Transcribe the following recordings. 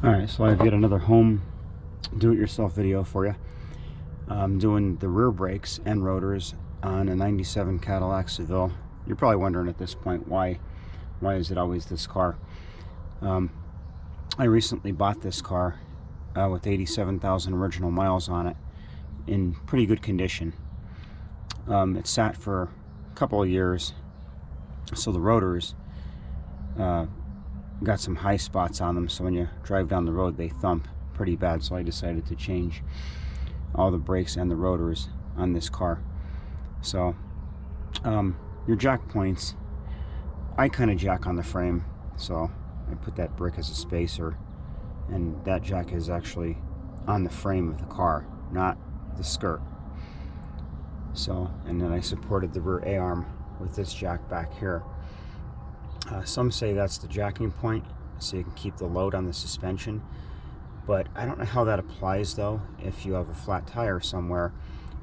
Alright, so I've got another home do-it-yourself video for you. I'm doing the rear brakes and rotors on a 97 Cadillac Seville. You're probably wondering at this point, why is it always this car? I recently bought this car with 87,000 original miles on it in pretty good condition. It sat for a couple of years, so the rotors got some high spots on them, so when you drive down the road they thump pretty bad. So I decided to change all the brakes and the rotors on this car. So your jack points, I kind of jack on the frame, so I put that brick as a spacer, and that jack is actually on the frame of the car, not the skirt. So, and then I supported the rear A-arm with this jack back here. Some say that's the jacking point, so you can keep the load on the suspension, but I don't know how that applies though. If you have a flat tire somewhere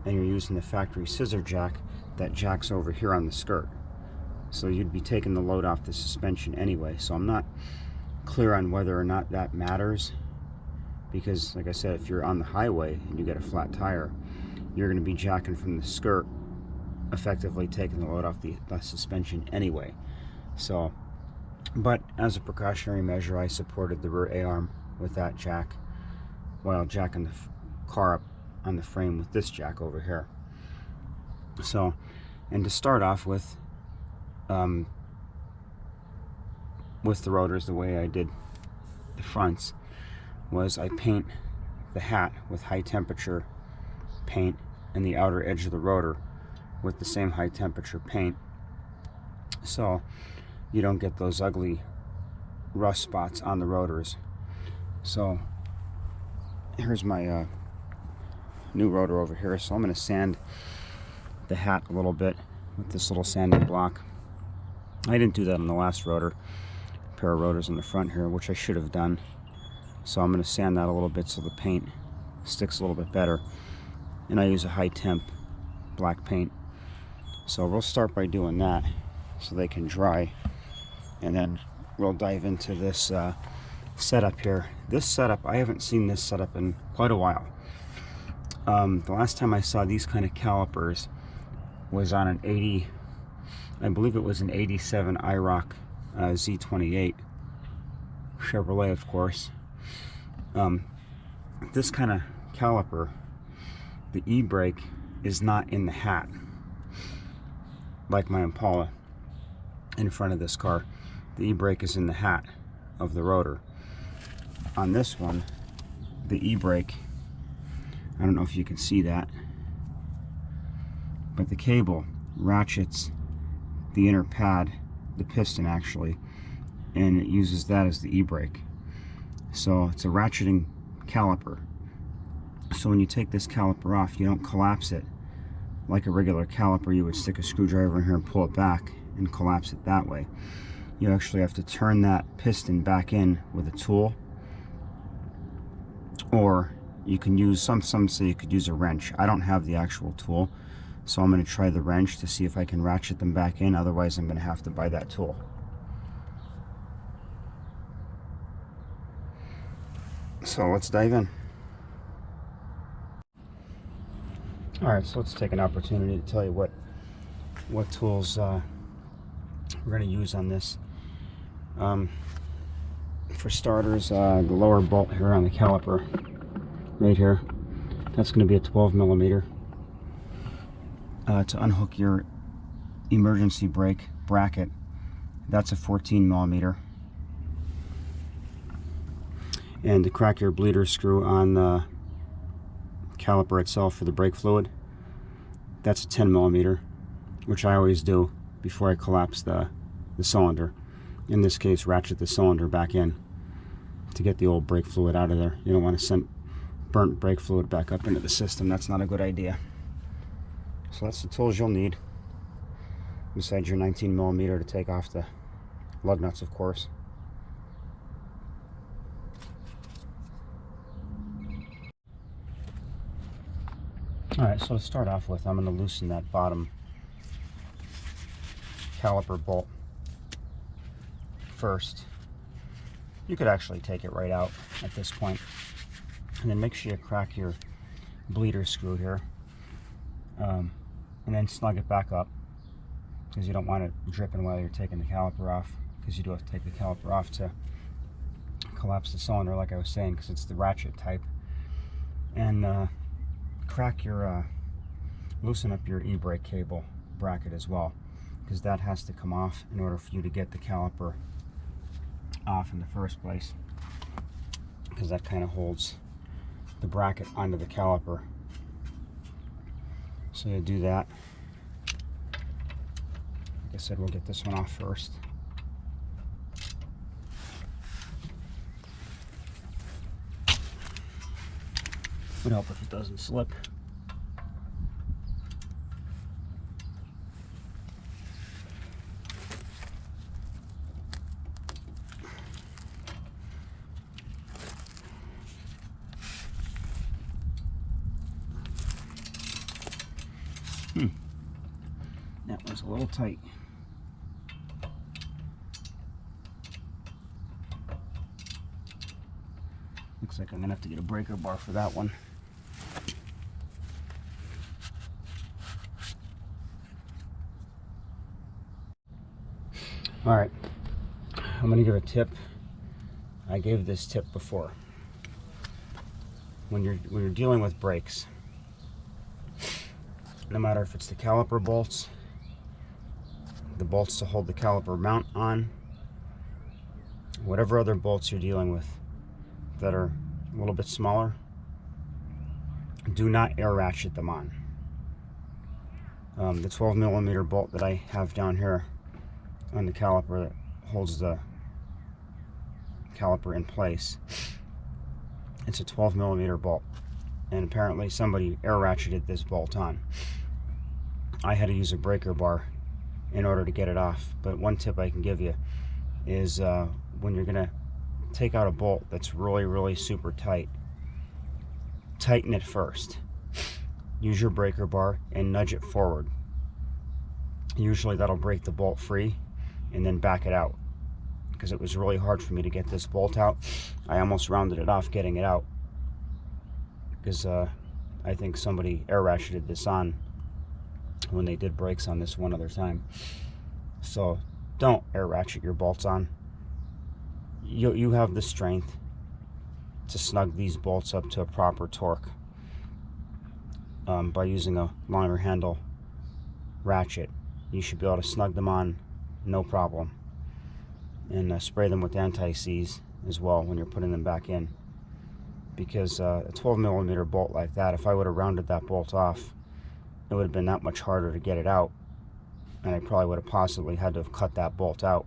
and you're using the factory scissor jack, that jack's over here on the skirt, so you'd be taking the load off the suspension anyway. So I'm not clear on whether or not that matters, because like I said, if you're on the highway and you get a flat tire, you're going to be jacking from the skirt, effectively taking the load off the suspension anyway. So, but as a precautionary measure, I supported the rear A-arm with that jack while jacking the car up on the frame with this jack over here. So, and to start off with the rotors, the way I did the fronts was I paint the hat with high temperature paint and the outer edge of the rotor with the same high temperature paint, so you don't get those ugly rust spots on the rotors. So here's my new rotor over here. So I'm going to sand the hat a little bit with this little sanding block. I didn't do that on the last rotor, pair of rotors in the front here, which I should have done. So I'm going to sand that a little bit so the paint sticks a little bit better. And I use a high temp black paint. So we'll start by doing that so they can dry, and then we'll dive into this setup here. This setup, I haven't seen this setup in quite a while. The last time I saw these kind of calipers was on an 80, I believe it was an 87 IROC Z28 Chevrolet, of course. This kind of caliper, the e-brake is not in the hat like my Impala in front of this car. The e-brake is in the hat of the rotor. On this one, the e-brake, I don't know if you can see that, but the cable ratchets the inner pad, the piston actually, and it uses that as the e-brake. So it's a ratcheting caliper. So when you take this caliper off, you don't collapse it like a regular caliper. You would stick a screwdriver in here and pull it back and collapse it that way. You actually have to turn that piston back in with a tool, or you can use, some say you could use a wrench. I don't have the actual tool, so I'm going to try the wrench to see if I can ratchet them back in. Otherwise I'm going to have to buy that tool. So let's dive in. Alright, so let's take an opportunity to tell you what tools we're going to use on this. For starters, the lower bolt here on the caliper, right here, that's going to be a 12 millimeter. To unhook your emergency brake bracket, that's a 14 millimeter. And to crack your bleeder screw on the caliper itself for the brake fluid, that's a 10 millimeter, which I always do before I collapse the cylinder. In this case, ratchet the cylinder back in to get the old brake fluid out of there. You don't want to send burnt brake fluid back up into the system. That's not a good idea. So that's the tools you'll need, besides your 19 millimeter to take off the lug nuts, of course. Alright, so to start off with, I'm going to loosen that bottom caliper bolt first. You could actually take it right out at this point. And then make sure you crack your bleeder screw here. And then snug it back up, because you don't want it dripping while you're taking the caliper off, because you do have to take the caliper off to collapse the cylinder, like I was saying, because it's the ratchet type. And crack your loosen up your e-brake cable bracket as well, because that has to come off in order for you to get the caliper off in the first place, because that kind of holds the bracket onto the caliper. So you do that. Like I said, we'll get this one off first. Would help if it doesn't slip. That was a little tight. Looks like I'm gonna have to get a breaker bar for that one. All right, I'm gonna give a tip. I gave this tip before. When you're dealing with brakes, no matter if it's the caliper bolts, the bolts to hold the caliper mount on, whatever other bolts you're dealing with that are a little bit smaller, do not air ratchet them on. The 12mm bolt that I have down here on the caliper that holds the caliper in place, it's a 12mm bolt, and apparently somebody air ratcheted this bolt on. I had to use a breaker bar in order to get it off. But one tip I can give you is when you're gonna take out a bolt that's really super tight, tighten it first. Use your breaker bar and nudge it forward. Usually that'll break the bolt free, and then back it out, because it was really hard for me to get this bolt out. I almost rounded it off getting it out, because I think somebody air ratcheted this on when they did brakes on this one other time. So don't air ratchet your bolts on. You have the strength to snug these bolts up to a proper torque by using a longer handle ratchet. You should be able to snug them on no problem, and spray them with anti-seize as well when you're putting them back in, because a 12mm bolt like that, if I would have rounded that bolt off, it would have been that much harder to get it out, and I probably would have possibly had to have cut that bolt out,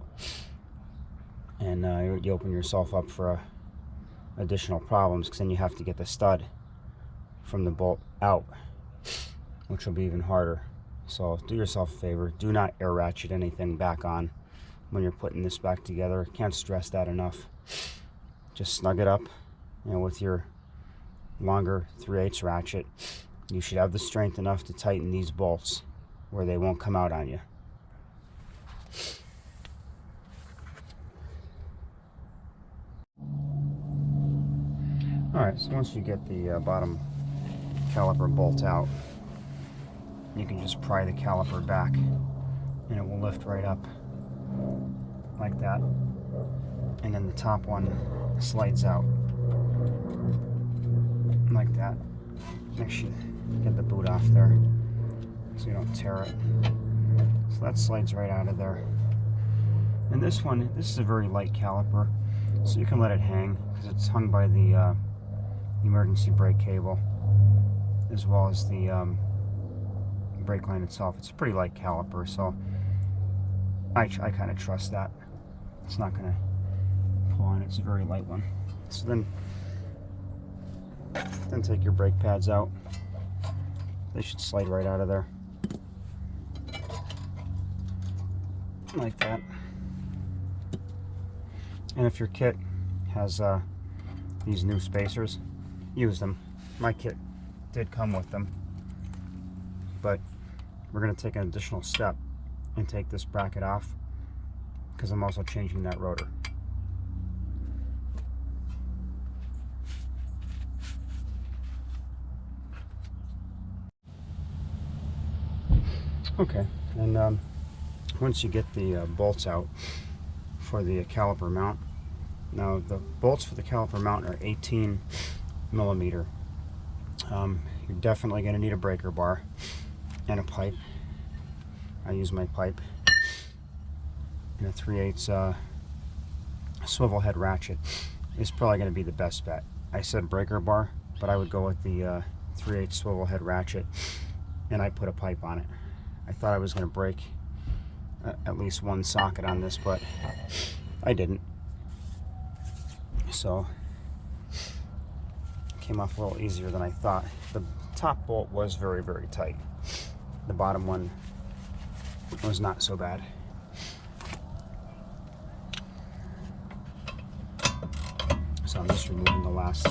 and you open yourself up for additional problems, because then you have to get the stud from the bolt out, which will be even harder. So do yourself a favor, do not air ratchet anything back on when you're putting this back together. Can't stress that enough. Just snug it up, with your longer 3/8 ratchet. You should have the strength enough to tighten these bolts where they won't come out on you. Alright, so once you get the bottom caliper bolt out, you can just pry the caliper back, and it will lift right up like that, and then the top one slides out like that. Make sure you get the boot off there so you don't tear it. So that slides right out of there. And this is a very light caliper, so you can let it hang, because it's hung by the emergency brake cable as well as the brake line itself. It's a pretty light caliper, so I kind of trust that it's not going to pull on. It's a very light one. So then take your brake pads out. They should slide right out of there like that. And if your kit has these new spacers, use them. My kit did come with them, but we're going to take an additional step and take this bracket off, because I'm also changing that rotor. Okay, and once you get the bolts out for the caliper mount, now the bolts for the caliper mount are 18 millimeter. You're definitely going to need a breaker bar and a pipe. I use my pipe and a 3/8 swivel head ratchet is probably going to be the best bet. I said breaker bar, but I would go with the 3/8 swivel head ratchet, and I put a pipe on it. I thought I was going to break at least one socket on this, but I didn't. So it came off a little easier than I thought. The top bolt was very, very tight. The bottom one was not so bad. So I'm just removing the last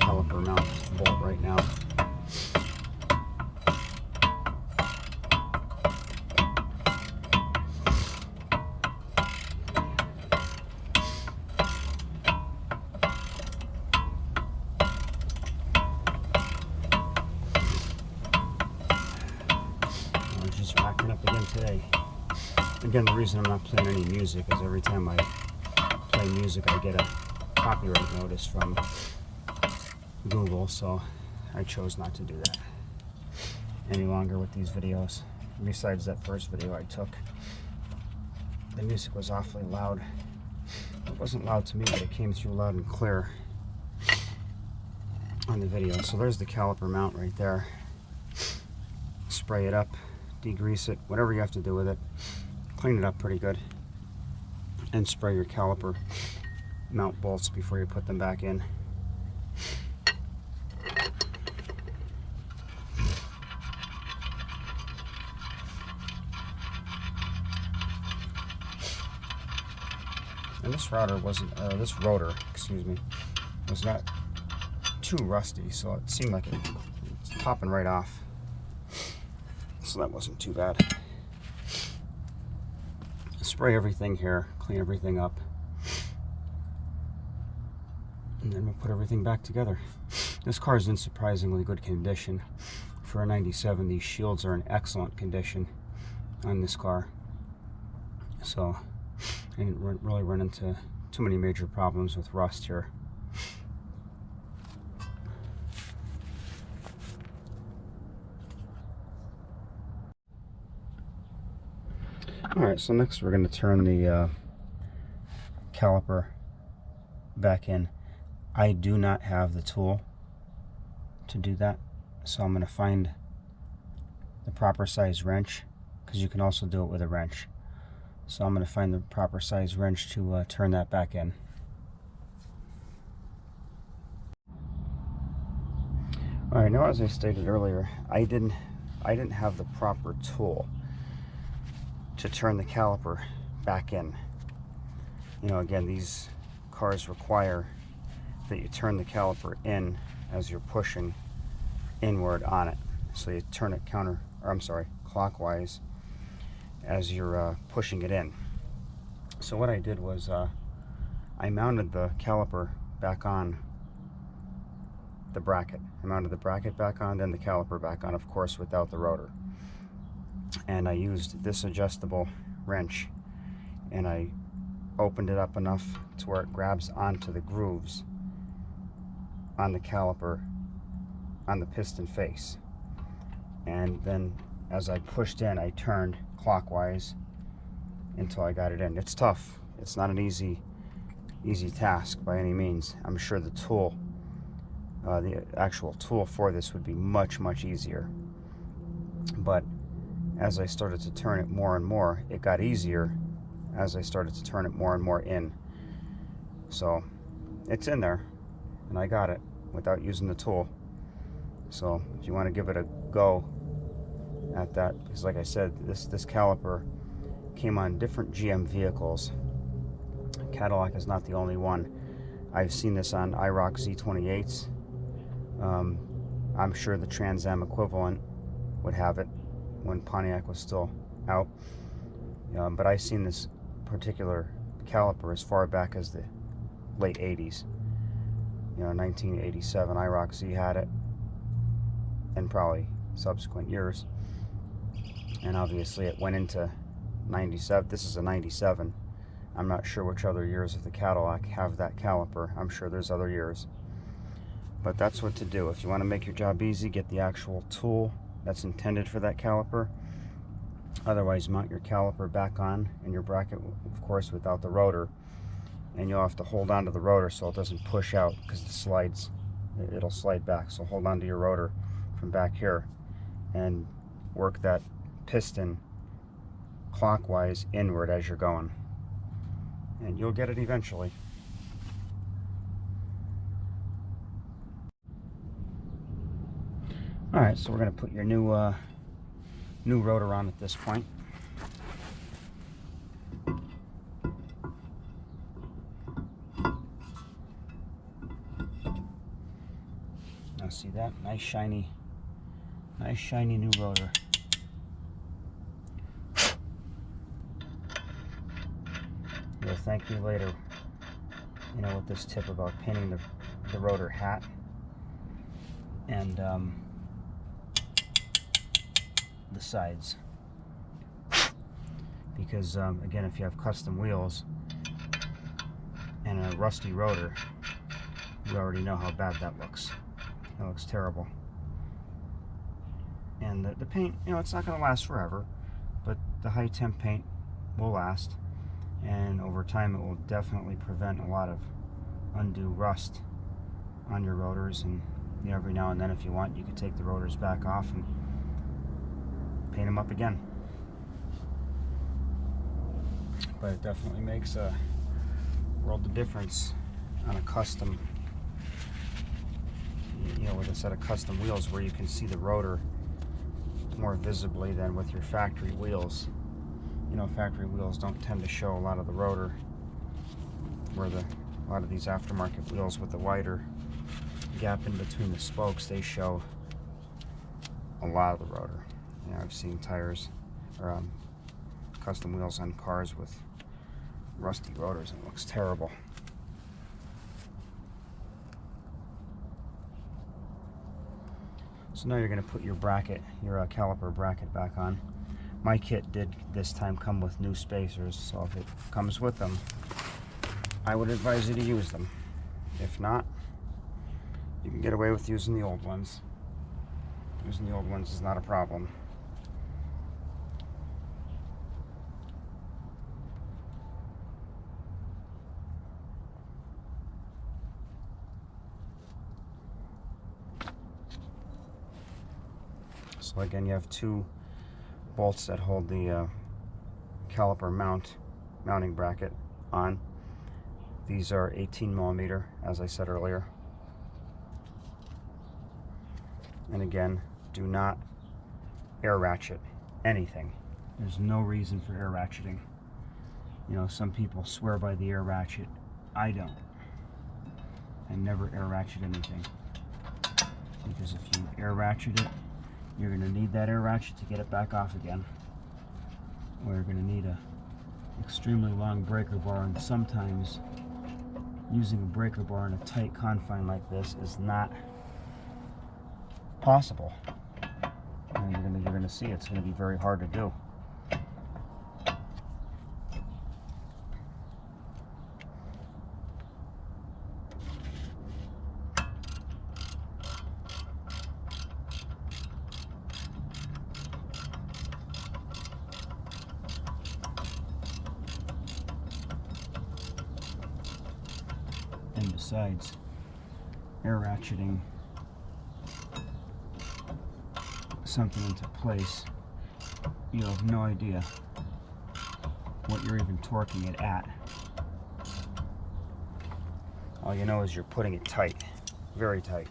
caliper mount bolt right now. I'm just racking up again today. Again, the reason I'm not playing any music is every time I play music I get a copyright notice from Google, so I chose not to do that any longer with these videos. Besides that first video I took, the music was awfully loud. It wasn't loud to me, but it came through loud and clear on the video. So there's the caliper mount right there. Spray it up, degrease it, whatever you have to do with it. Clean it up pretty good, and spray your caliper mount bolts before you put them back in. And this rotor, excuse me, was not too rusty, so it seemed like it's popping right off. So that wasn't too bad. Spray everything here, clean everything up, and then we'll put everything back together. This car is in surprisingly good condition. For a 97, these shields are in excellent condition on this car. So I didn't really run into too many major problems with rust here. Alright, so next we're going to turn the caliper back in. I do not have the tool to do that, so I'm going to find the proper size wrench, because you can also do it with a wrench. So I'm going to find the proper size wrench to turn that back in. Alright, now as I stated earlier, I didn't have the proper tool to turn the caliper back in. You know, again, these cars require that you turn the caliper in as you're pushing inward on it. So you turn it clockwise as you're pushing it in. So what I did was I mounted the caliper back on the bracket. I mounted the bracket back on, then the caliper back on, of course, without the rotor. And I used this adjustable wrench, and I opened it up enough to where it grabs onto the grooves on the caliper on the piston face. And then as I pushed in, I turned clockwise until I got it in. It's tough. It's not an easy task by any means. I'm sure the tool, the actual tool for this would be much easier. But as I started to turn it more and more, it got easier as I started to turn it more and more in. So it's in there, and I got it without using the tool. So if you want to give it a go at that, because like I said, this caliper came on different GM vehicles. Cadillac is not the only one. I've seen this on IROC Z28s. I'm sure the Trans Am equivalent would have it when Pontiac was still out. But I've seen this particular caliper as far back as the late 80s. You know, 1987 IROC Z had it, and probably subsequent years. And obviously it went into 97. This is a 97. I'm not sure which other years of the Cadillac have that caliper. I'm sure there's other years. But that's what to do. If you want to make your job easy, get the actual tool that's intended for that caliper. Otherwise, mount your caliper back on in your bracket, of course, without the rotor. And you'll have to hold on to the rotor so it doesn't push out, because it'll slide back. So hold on to your rotor from back here and work that piston clockwise inward as you're going. And you'll get it eventually. Alright, so we're going to put your new rotor on at this point. Now see that? Nice shiny new rotor. You'll thank me later, you know, with this tip about painting the rotor hat. And the sides, because again, if you have custom wheels and a rusty rotor, you already know how bad that looks. It looks terrible. And the paint, you know, it's not going to last forever, but the high temp paint will last, and over time it will definitely prevent a lot of undue rust on your rotors. And you know, every now and then, if you want, you can take the rotors back off and paint them up again. But it definitely makes a world of difference on a custom, you know, with a set of custom wheels where you can see the rotor more visibly than with your factory wheels. You know, factory wheels don't tend to show a lot of the rotor, where a lot of these aftermarket wheels with the wider gap in between the spokes, they show a lot of the rotor. You know, I've seen tires or custom wheels on cars with rusty rotors, and it looks terrible. So now you're going to put your bracket, your caliper bracket back on. My kit did this time come with new spacers, so if it comes with them, I would advise you to use them. If not, you can get away with using the old ones. Using the old ones is not a problem. So again, you have two bolts that hold the caliper mounting bracket on. These are 18mm, as I said earlier. And again, do not air ratchet anything. There's no reason for air ratcheting. You know, some people swear by the air ratchet. I don't. I never air ratchet anything, because if you air ratchet it, you're going to need that air ratchet to get it back off again. Or you're going to need a extremely long breaker bar, and sometimes using a breaker bar in a tight confine like this is not possible. And you're going to see it's going to be very hard to do. And besides, air ratcheting something into place, you have no idea what you're even torquing it at. All you know is you're putting it tight, very tight.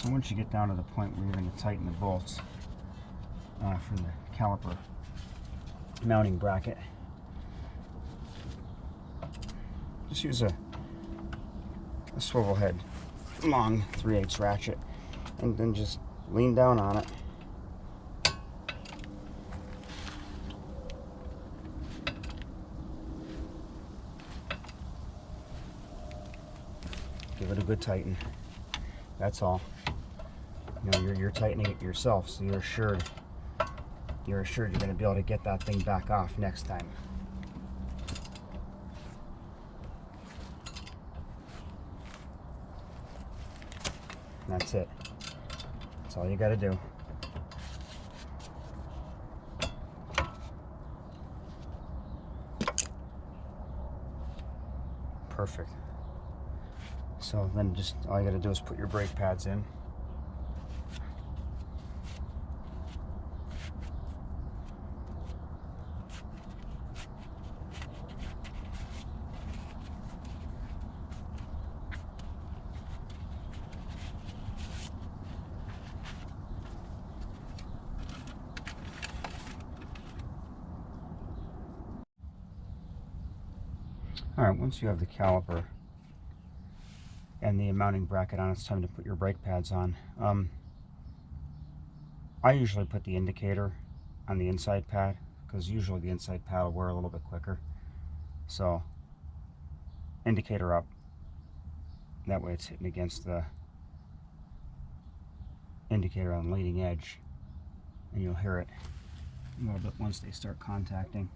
So once you get down to the point where you're going to tighten the bolts for the caliper mounting bracket, just use a swivel head long 3/8 ratchet and then just lean down on it. Give it a good tighten. That's all. You know, you're tightening it yourself, so you're assured you're going to be able to get that thing back off next time. That's it. That's all you got to do. Perfect. So then just all you got to do is put your brake pads in. Alright, once you have the caliper and the mounting bracket on, it's time to put your brake pads on. I usually put the indicator on the inside pad, because usually the inside pad will wear a little bit quicker. So, indicator up. That way it's hitting against the indicator on the leading edge, and you'll hear it a little bit once they start contacting.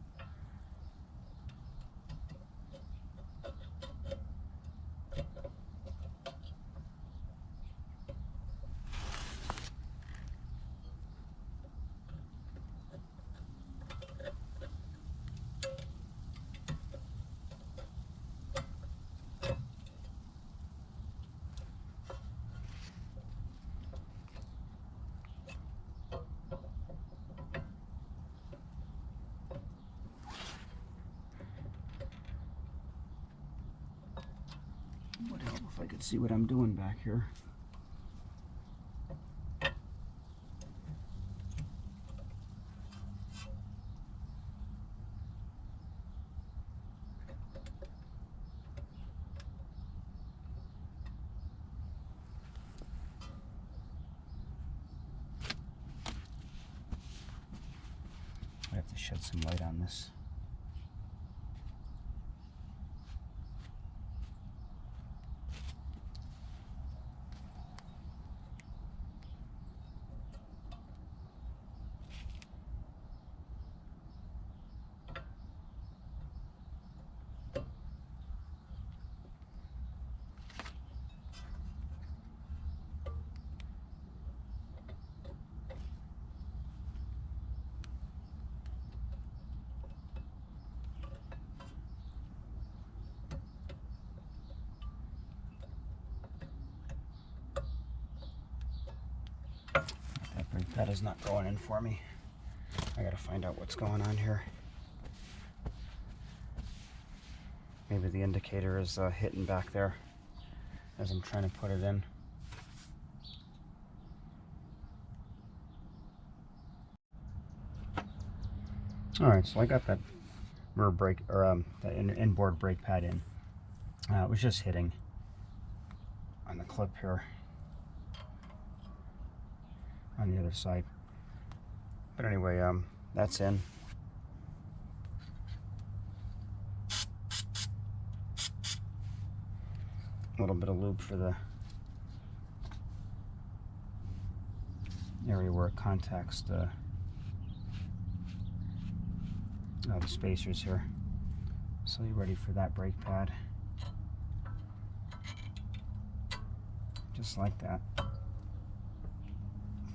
Would help if I could see what I'm doing back here. I have to shed some light on this. That is not going in for me. I gotta find out what's going on here. Maybe the indicator is hitting back there as I'm trying to put it in. Alright, so I got that rear brake, or that inboard brake pad in. It was just hitting on the clip here on the other side. But anyway, that's in. A little bit of lube for the area where it contacts the spacers here. So you're ready for that brake pad. Just like that.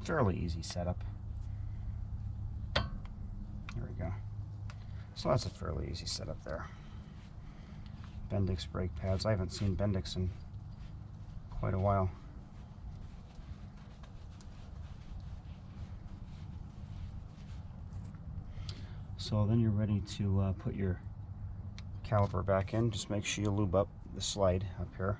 Fairly easy setup. There we go. So that's a fairly easy setup there. Bendix brake pads. I haven't seen Bendix in quite a while. So then you're ready to put your caliper back in. Just make sure you lube up the slide up here.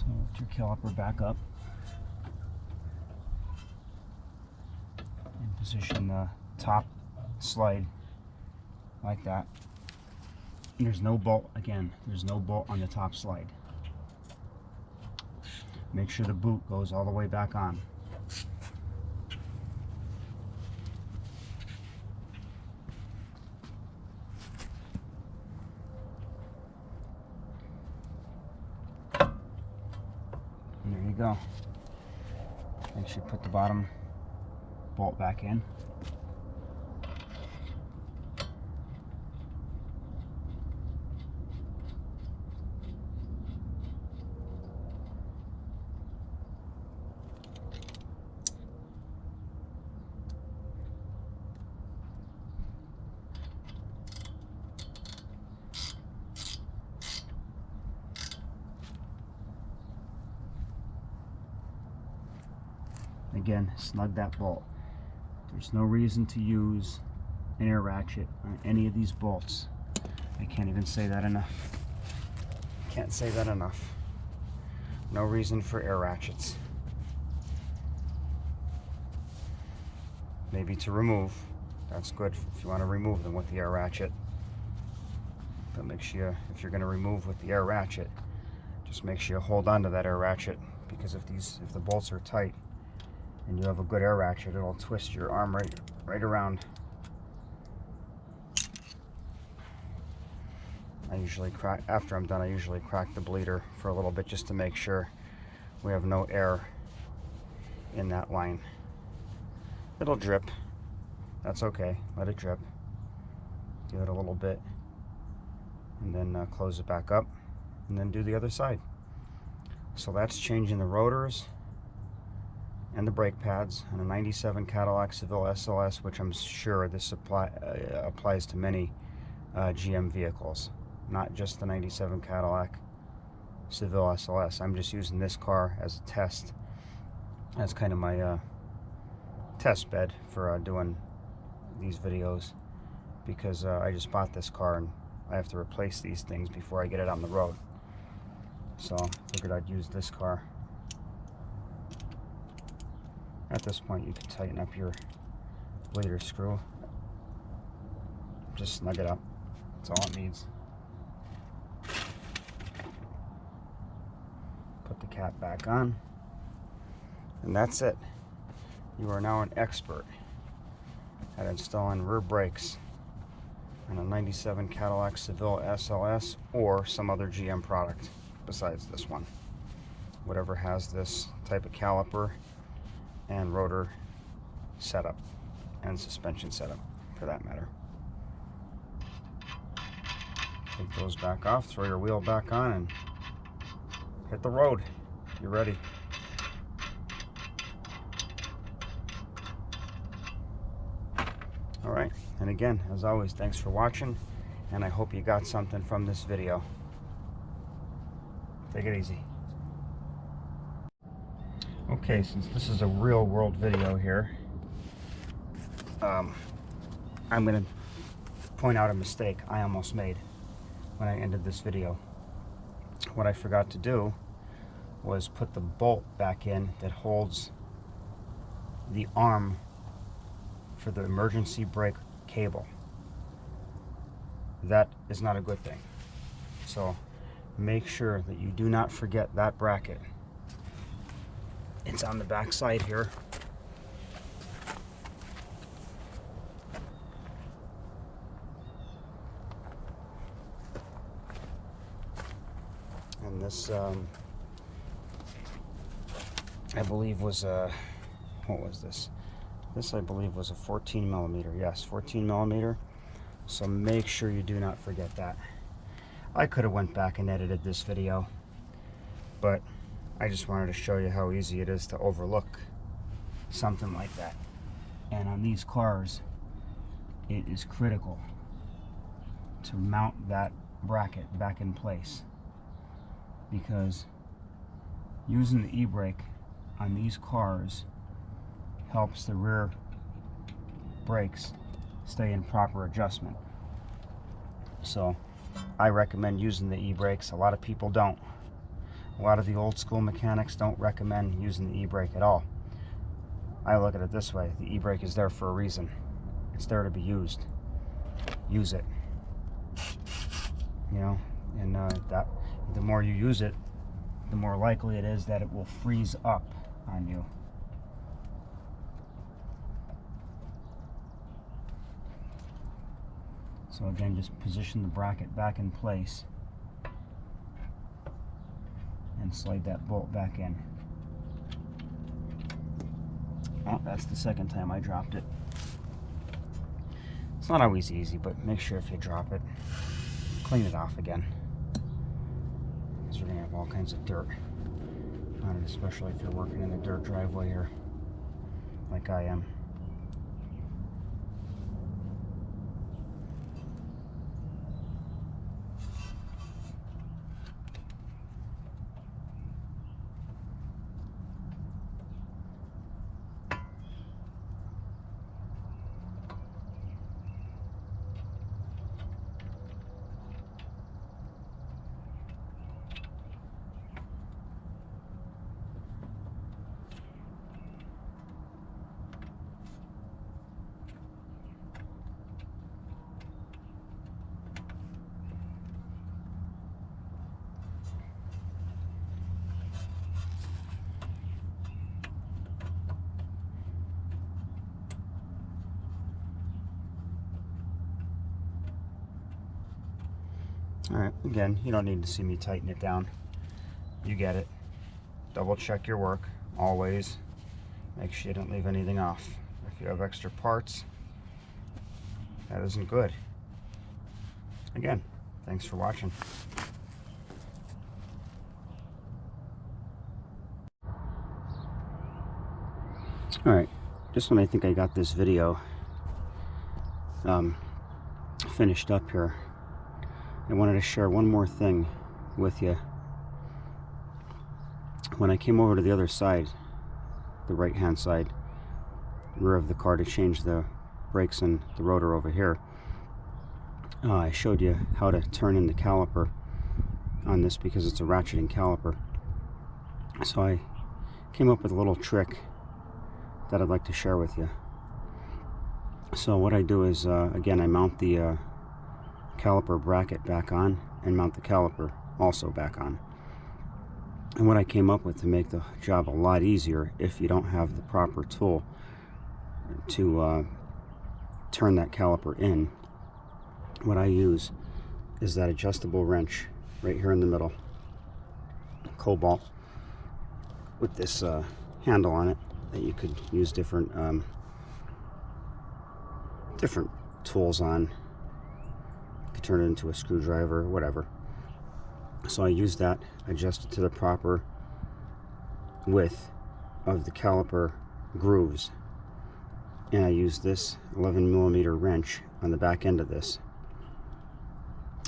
Lift your caliper back up and position the top slide like that. And there's no bolt, again, there's no bolt on the top slide. Make sure the boot goes all the way back on. And there you go. Make sure you put the bottom bolt back in. Again, snug that bolt. There's no reason to use an air ratchet on any of these bolts. I can't even say that enough. Can't say that enough. No reason for air ratchets. Maybe to remove. That's good if you want to remove them with the air ratchet. But make sure, if you're going to remove with the air ratchet, just make sure you hold on to that air ratchet, because if the bolts are tight and you have a good air ratchet, it'll twist your arm right around. I usually crack, after I'm done, I usually crack the bleeder for a little bit just to make sure we have no air in that line. It'll drip. That's okay. Let it drip. Do it a little bit, and then close it back up, and then do the other side. So that's changing the rotors and the brake pads on a 97 Cadillac Seville SLS, which I'm sure this applies to many GM vehicles, not just the 97 Cadillac Seville SLS. I'm just using this car as a test, as kind of my test bed for doing these videos, because I just bought this car and I have to replace these things before I get it on the road. So I figured I'd use this car. At this point, you can tighten up your bleeder screw. Just snug it up. That's all it needs. Put the cap back on. And that's it. You are now an expert at installing rear brakes on a 97 Cadillac Seville SLS or some other GM product besides this one. Whatever has this type of caliper and rotor setup and suspension setup, for that matter. Take those back off, throw your wheel back on, and hit the road. You're ready. All right, and again, as always, thanks for watching, and I hope you got something from this video. Take it easy. Okay, since this is a real world video here, I'm going to point out a mistake I almost made when I ended this video. What I forgot to do was put the bolt back in that holds the arm for the emergency brake cable. That is not a good thing. So make sure that you do not forget that bracket. It's on the back side here. And this, I believe was a, what was this? This, I believe, was a 14 millimeter. Yes, 14 millimeter. So make sure you do not forget that. I could have went back and edited this video, but I just wanted to show you how easy it is to overlook something like that. And on these cars, it is critical to mount that bracket back in place, because using the e-brake on these cars helps the rear brakes stay in proper adjustment. So I recommend using the e-brakes. A lot of people don't. A lot of the old school mechanics don't recommend using the e-brake at all. I look at it this way: the e-brake is there for a reason. It's there to be used. Use it. You know, and that the more you use it, the more likely it is that it will freeze up on you. So again, just position the bracket back in place and slide that bolt back in. Oh, that's the second time I dropped it. It's not always easy, but make sure if you drop it, clean it off again, because you're going to have all kinds of dirt on it, especially if you're working in a dirt driveway here like I am. Alright, again, you don't need to see me tighten it down. You get it. Double check your work, always. Make sure you don't leave anything off. If you have extra parts, that isn't good. Again, thanks for watching. Alright, just when I think I got this video finished up here, I wanted to share one more thing with you. When I came over to the other side, the right hand side, rear of the car, to change the brakes and the rotor over here, I showed you how to turn in the caliper on this because it's a ratcheting caliper. So I came up with a little trick that I'd like to share with you. So what I do is, again, I mount the caliper bracket back on and mount the caliper also back on. And what I came up with to make the job a lot easier, if you don't have the proper tool to turn that caliper in, what I use is that adjustable wrench right here in the middle, cobalt, with this handle on it that you could use different tools on. Turn it into a screwdriver, whatever. So I use that, adjust it to the proper width of the caliper grooves, and I use this 11mm wrench on the back end of this,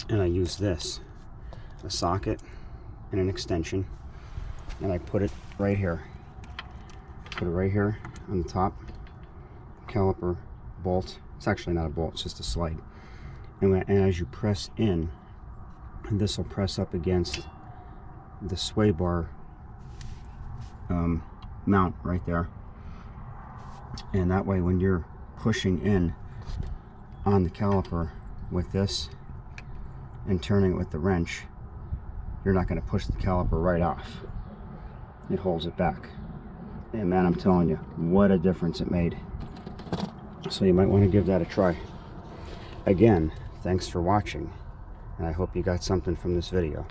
and I use this, a socket and an extension, and I put it right here. Put it right here on the top caliper bolt. It's actually not a bolt, it's just a slide. And as you press in, this will press up against the sway bar mount right there. And that way, when you're pushing in on the caliper with this and turning it with the wrench, you're not going to push the caliper right off. It holds it back. And man, I'm telling you, what a difference it made. So you might want to give that a try. Again, thanks for watching, and I hope you got something from this video.